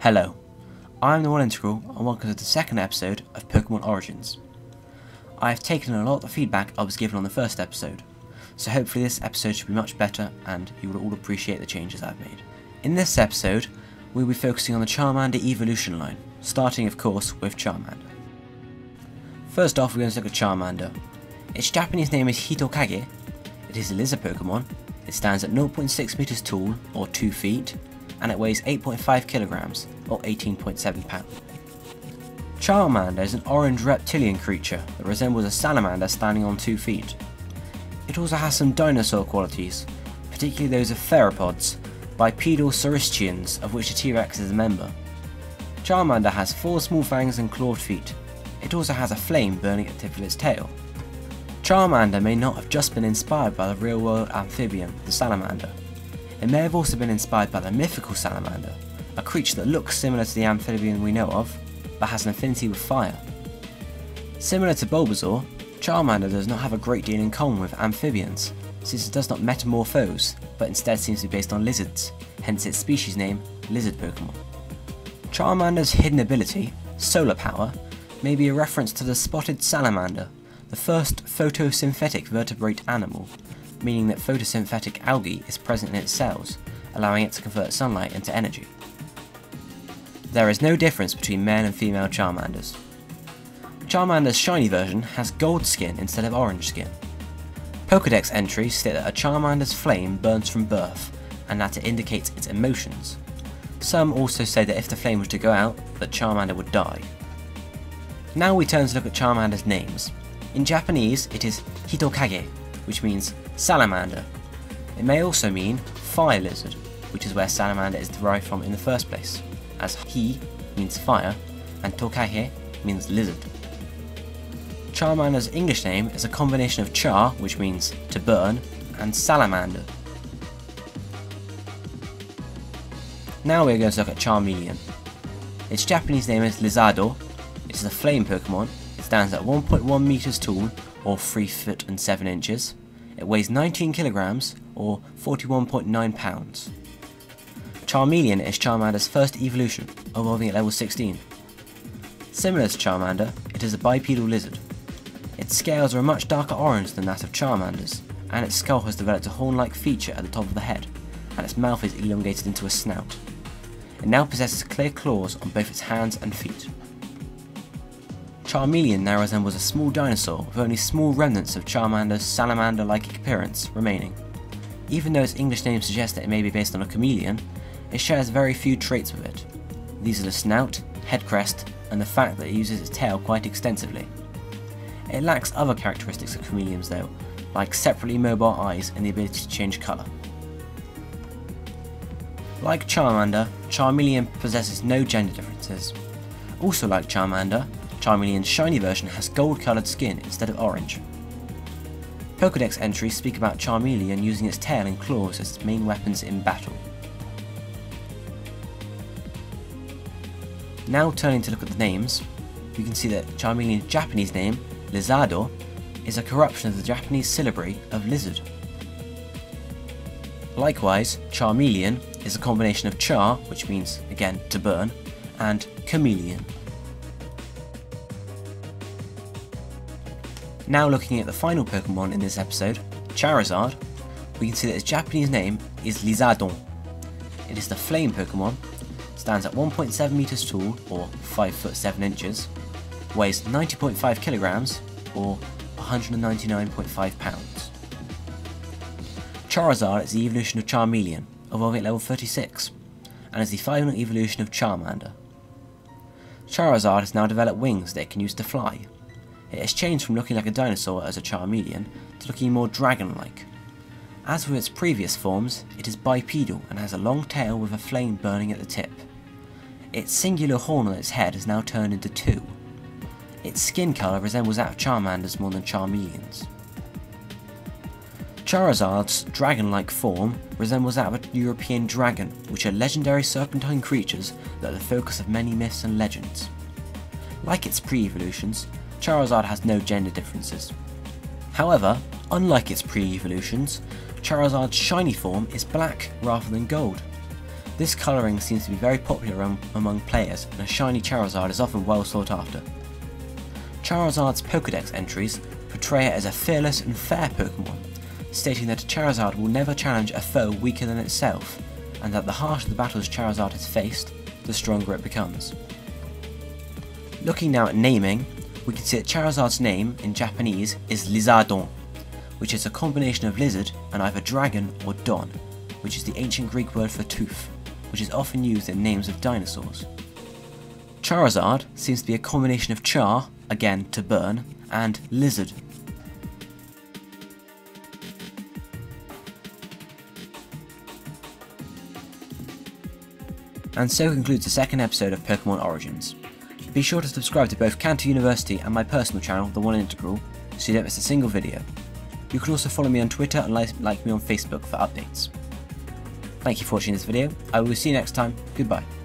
Hello, I'm the One Integral and welcome to the second episode of Pokemon Origins. I have taken a lot of the feedback I was given on the first episode, so hopefully this episode should be much better and you will all appreciate the changes I've made. In this episode, we will be focusing on the Charmander evolution line, starting of course with Charmander. First off, we're going to look at Charmander. Its Japanese name is Hitokage. It is a lizard Pokemon. It stands at 0.6 meters tall, or 2 feet, and it weighs 8.5 kilograms, or 18.7 pounds. Charmander is an orange reptilian creature that resembles a salamander standing on 2 feet. It also has some dinosaur qualities, particularly those of theropods, bipedal saurischians, of which a T-Rex is a member. Charmander has 4 small fangs and clawed feet. It also has a flame burning at the tip of its tail. Charmander may not have just been inspired by the real-world amphibian, the salamander. It may have also been inspired by the mythical salamander, a creature that looks similar to the amphibian we know of, but has an affinity with fire. Similar to Bulbasaur, Charmander does not have a great deal in common with amphibians, since it does not metamorphose, but instead seems to be based on lizards, hence its species name, Lizard Pokemon. Charmander's hidden ability, Solar Power, may be a reference to the spotted salamander, the first photosynthetic vertebrate animal, meaning that photosynthetic algae is present in its cells, allowing it to convert sunlight into energy. There is no difference between male and female Charmanders. Charmander's shiny version has gold skin instead of orange skin. Pokédex entries state that a Charmander's flame burns from birth, and that it indicates its emotions. Some also say that if the flame was to go out, that Charmander would die. Now we turn to look at Charmander's names. In Japanese, it is Hitokage, which means salamander. It may also mean fire lizard, which is where salamander is derived from in the first place, as Hi means fire and Tokage means lizard. Charmander's English name is a combination of char, which means to burn, and salamander. Now we're going to look at Charmeleon. Its Japanese name is Lizardo. It is a flame Pokemon. It stands at 1.1 meters tall, or 3 foot and 7 inches. It weighs 19 kilograms, or 41.9 pounds. Charmeleon is Charmander's first evolution, evolving at level 16. Similar to Charmander, it is a bipedal lizard. Its scales are a much darker orange than that of Charmander's, and its skull has developed a horn-like feature at the top of the head, and its mouth is elongated into a snout. It now possesses clear claws on both its hands and feet. Charmeleon now resembles a small dinosaur with only small remnants of Charmander's salamander-like appearance remaining. Even though its English name suggests that it may be based on a chameleon, it shares very few traits with it. These are the snout, head crest, and the fact that it uses its tail quite extensively. It lacks other characteristics of chameleons though, like separately mobile eyes and the ability to change colour. Like Charmander, Charmeleon possesses no gender differences. Also like Charmander, Charmeleon's shiny version has gold coloured skin instead of orange. Pokédex entries speak about Charmeleon using its tail and claws as its main weapons in battle. Now turning to look at the names, you can see that Charmeleon's Japanese name, Lizardo, is a corruption of the Japanese syllabary of lizard. Likewise, Charmeleon is a combination of char, which means, again, to burn, and chameleon. Now looking at the final Pokemon in this episode, Charizard, we can see that its Japanese name is Lizardon. It is the flame Pokemon, stands at 1.7 meters tall, or 5 foot 7 inches, weighs 90.5 kilograms, or 199.5 pounds. Charizard is the evolution of Charmeleon, evolving at level 36, and is the final evolution of Charmander. Charizard has now developed wings that it can use to fly. It has changed from looking like a dinosaur as a Charmeleon to looking more dragon-like. As with its previous forms, it is bipedal and has a long tail with a flame burning at the tip. Its singular horn on its head has now turned into 2. Its skin colour resembles that of Charmander's more than Charmeleon's. Charizard's dragon-like form resembles that of a European dragon, which are legendary serpentine creatures that are the focus of many myths and legends. Like its pre-evolutions, Charizard has no gender differences. However, unlike its pre-evolutions, Charizard's shiny form is black rather than gold. This colouring seems to be very popular among players, and a shiny Charizard is often well sought after. Charizard's Pokédex entries portray it as a fearless and fair Pokemon, stating that a Charizard will never challenge a foe weaker than itself, and that the harsher the battles Charizard has faced, the stronger it becomes. Looking now at naming, we can see that Charizard's name in Japanese is Lizardon, which is a combination of lizard and either dragon or don, which is the ancient Greek word for tooth, which is often used in names of dinosaurs. Charizard seems to be a combination of char, again to burn, and lizard. And so concludes the second episode of Pokemon Origins. Be sure to subscribe to both Kanto University and my personal channel, The One Integral, so you don't miss a single video. You can also follow me on Twitter and like me on Facebook for updates. Thank you for watching this video. I will see you next time. Goodbye.